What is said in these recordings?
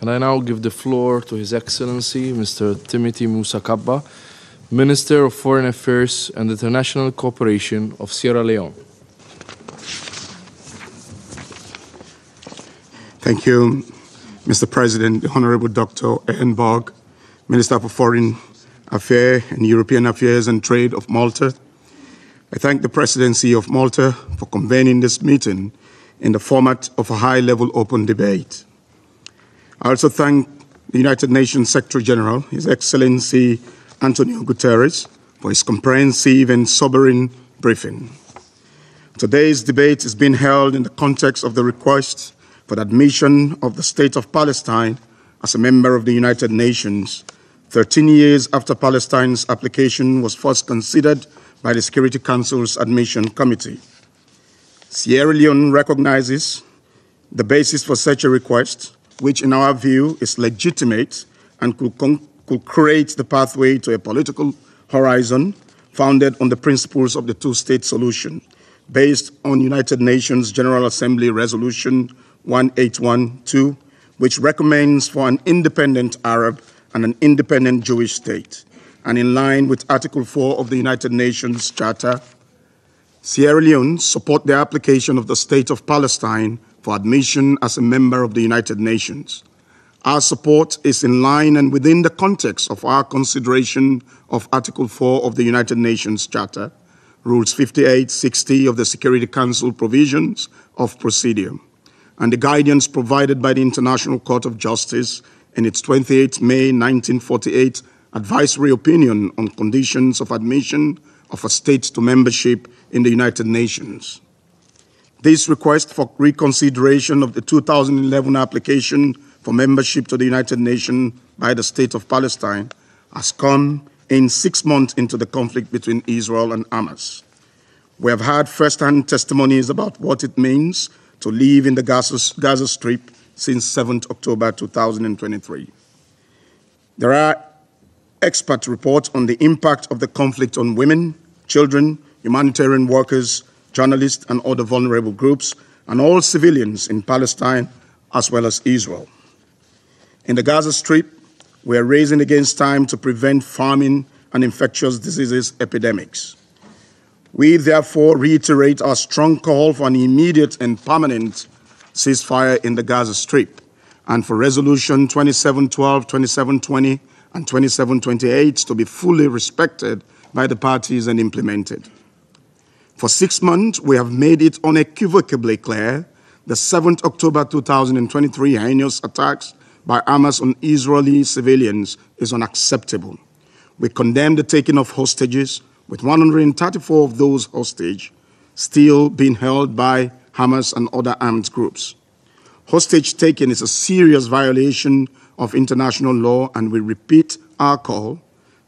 And I now give the floor to His Excellency, Mr. Timothy Musa Kabba, Minister of Foreign Affairs and International Cooperation of Sierra Leone. Thank you, Mr. President, the Honorable Dr. Ehrenborg, Minister for Foreign Affairs and European Affairs and Trade of Malta. I thank the Presidency of Malta for convening this meeting in the format of a high-level open debate. I also thank the United Nations Secretary General, His Excellency Antonio Guterres, for his comprehensive and sobering briefing. Today's debate is being held in the context of the request for the admission of the State of Palestine as a member of the United Nations, 13 years after Palestine's application was first considered by the Security Council's Admission Committee. Sierra Leone recognizes the basis for such a request, which in our view is legitimate and could create the pathway to a political horizon founded on the principles of the two-state solution, based on United Nations General Assembly Resolution 1812, which recommends for an independent Arab and an independent Jewish state. And in line with Article 4 of the United Nations Charter, Sierra Leone support the application of the State of Palestine for admission as a member of the United Nations. Our support is in line and within the context of our consideration of Article 4 of the United Nations Charter, Rules 58, 60 of the Security Council Provisions of Procedure, and the guidance provided by the International Court of Justice in its 28 May 1948 advisory opinion on conditions of admission of a state to membership in the United Nations. This request for reconsideration of the 2011 application for membership to the United Nations by the State of Palestine has come in 6 months into the conflict between Israel and Hamas. We have had first-hand testimonies about what it means to live in the Gaza Strip since 7th October 2023. There are expert reports on the impact of the conflict on women, children, humanitarian workers, journalists, and other vulnerable groups, and all civilians in Palestine as well as Israel. In the Gaza Strip, we are raising against time to prevent famine and infectious diseases epidemics. We therefore reiterate our strong call for an immediate and permanent ceasefire in the Gaza Strip and for Resolution 2712, 2720, and 2728 to be fully respected by the parties and implemented. For 6 months, we have made it unequivocally clear the 7th October 2023 heinous attacks by Hamas on Israeli civilians is unacceptable. We condemn the taking of hostages, with 134 of those hostage still being held by Hamas and other armed groups. Hostage taking is a serious violation of international law, and we repeat our call,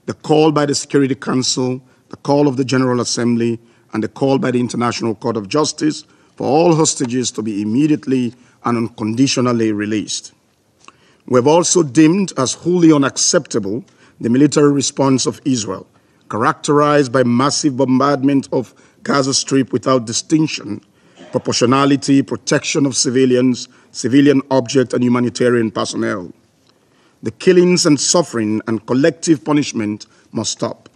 the call by the Security Council, the call of the General Assembly, and the call by the International Court of Justice for all hostages to be immediately and unconditionally released. We have also deemed as wholly unacceptable the military response of Israel, characterized by massive bombardment of Gaza Strip without distinction, proportionality, protection of civilians, civilian objects, and humanitarian personnel. The killings and suffering and collective punishment must stop.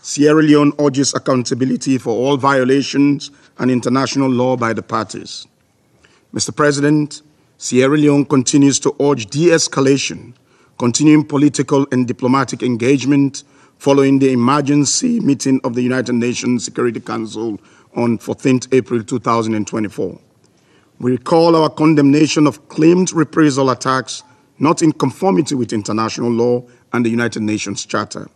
Sierra Leone urges accountability for all violations and international law by the parties. Mr. President, Sierra Leone continues to urge de-escalation, continuing political and diplomatic engagement following the emergency meeting of the United Nations Security Council on 14th April 2024. We recall our condemnation of claimed reprisal attacks not in conformity with international law and the United Nations Charter.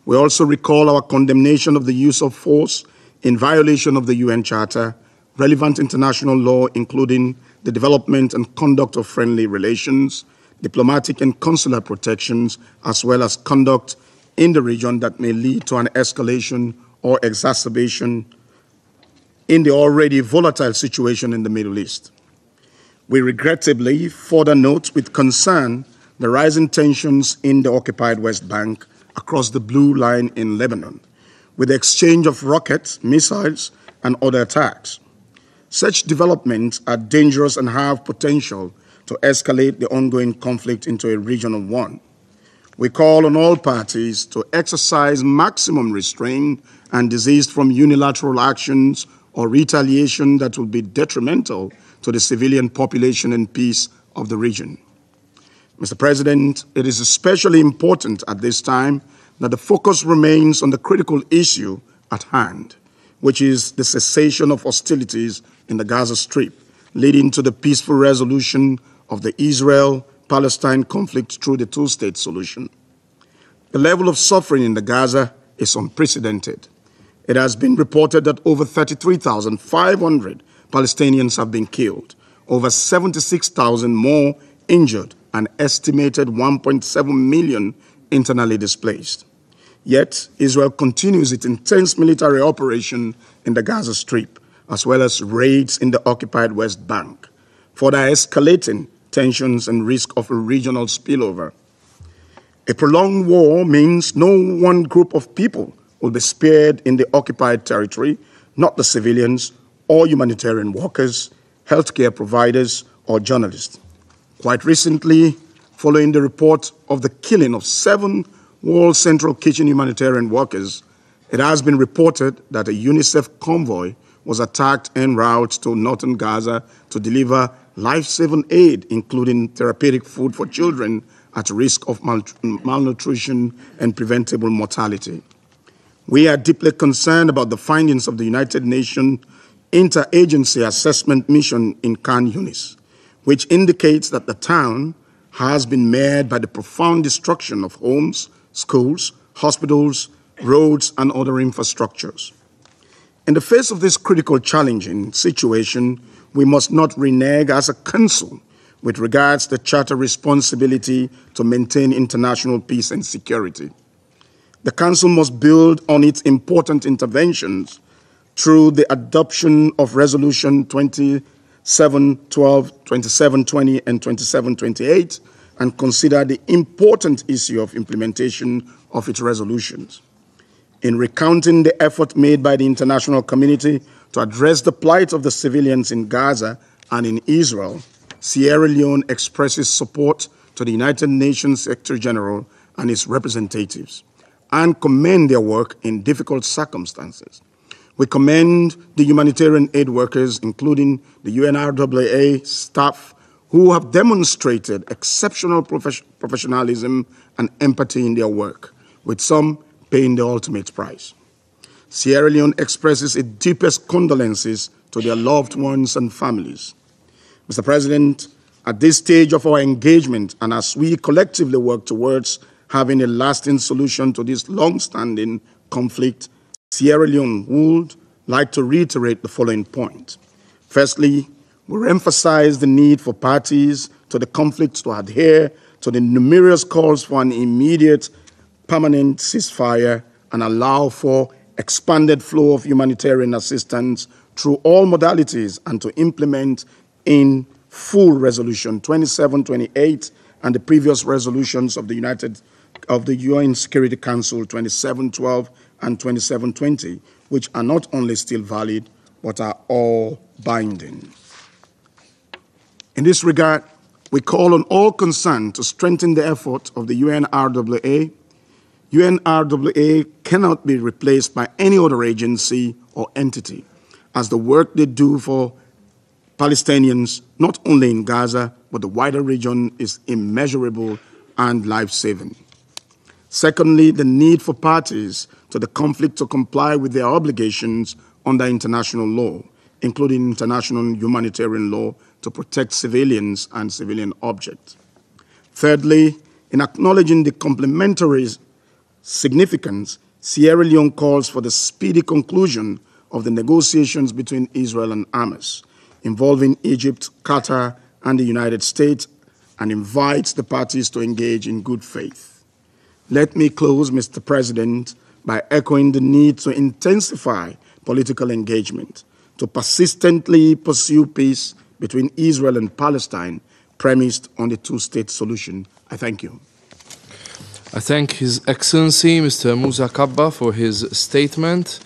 We also recall our condemnation of the use of force in violation of the UN Charter, relevant international law including the development and conduct of friendly relations, diplomatic and consular protections, as well as conduct in the region that may lead to an escalation or exacerbation in the already volatile situation in the Middle East. We regrettably further note with concern the rising tensions in the occupied West Bank across the Blue Line in Lebanon, with the exchange of rockets, missiles, and other attacks. Such developments are dangerous and have potential to to escalate the ongoing conflict into a regional one. We call on all parties to exercise maximum restraint and desist from unilateral actions or retaliation that will be detrimental to the civilian population and peace of the region. Mr. President, it is especially important at this time that the focus remains on the critical issue at hand, which is the cessation of hostilities in the Gaza Strip, leading to the peaceful resolution of the Israel-Palestine conflict through the two-state solution. The level of suffering in the Gaza is unprecedented. It has been reported that over 33,500 Palestinians have been killed, over 76,000 more injured, and estimated 1.7 million internally displaced. Yet, Israel continues its intense military operation in the Gaza Strip, as well as raids in the occupied West Bank, further escalating tensions and risk of a regional spillover. A prolonged war means no one group of people will be spared in the occupied territory, not the civilians or humanitarian workers, healthcare providers, or journalists. Quite recently, following the report of the killing of 7 World Central Kitchen humanitarian workers, it has been reported that a UNICEF convoy was attacked en route to northern Gaza to deliver life-saving aid, including therapeutic food for children at risk of malnutrition and preventable mortality. We are deeply concerned about the findings of the United Nations Interagency Assessment Mission in Khan Yunis, which indicates that the town has been marred by the profound destruction of homes, schools, hospitals, roads, and other infrastructures. In the face of this critical challenging situation, we must not renege as a council with regards to the Charter responsibility to maintain international peace and security. The Council must build on its important interventions through the adoption of Resolution 2712, 2720, and 2728, and consider the important issue of implementation of its resolutions. In recounting the effort made by the international community to address the plight of the civilians in Gaza and in Israel, Sierra Leone expresses support to the United Nations Secretary General and its representatives and commend their work in difficult circumstances. We commend the humanitarian aid workers, including the UNRWA staff, who have demonstrated exceptional professionalism and empathy in their work, with some paying the ultimate price. Sierra Leone expresses its deepest condolences to their loved ones and families. Mr. President, at this stage of our engagement and as we collectively work towards having a lasting solution to this long-standing conflict, Sierra Leone would like to reiterate the following point. Firstly, we emphasize the need for parties to the conflict to adhere to the numerous calls for an immediate, permanent ceasefire and allow for expanded flow of humanitarian assistance through all modalities and to implement in full Resolution 2728 and the previous resolutions of the UN Security Council 2712 and 2720, which are not only still valid, but are all binding. In this regard, we call on all concerned to strengthen the effort of the UNRWA. UNRWA cannot be replaced by any other agency or entity, as the work they do for Palestinians, not only in Gaza, but the wider region, is immeasurable and life-saving. Secondly, the need for parties to the conflict to comply with their obligations under international law, including international humanitarian law, to protect civilians and civilian objects. Thirdly, in acknowledging the complementary significance, Sierra Leone calls for the speedy conclusion of the negotiations between Israel and Hamas, involving Egypt, Qatar, and the United States, and invites the parties to engage in good faith. Let me close, Mr. President, by echoing the need to intensify political engagement, to persistently pursue peace between Israel and Palestine, premised on the two-state solution. I thank you. I thank His Excellency, Mr. Musa Kabba, for his statement.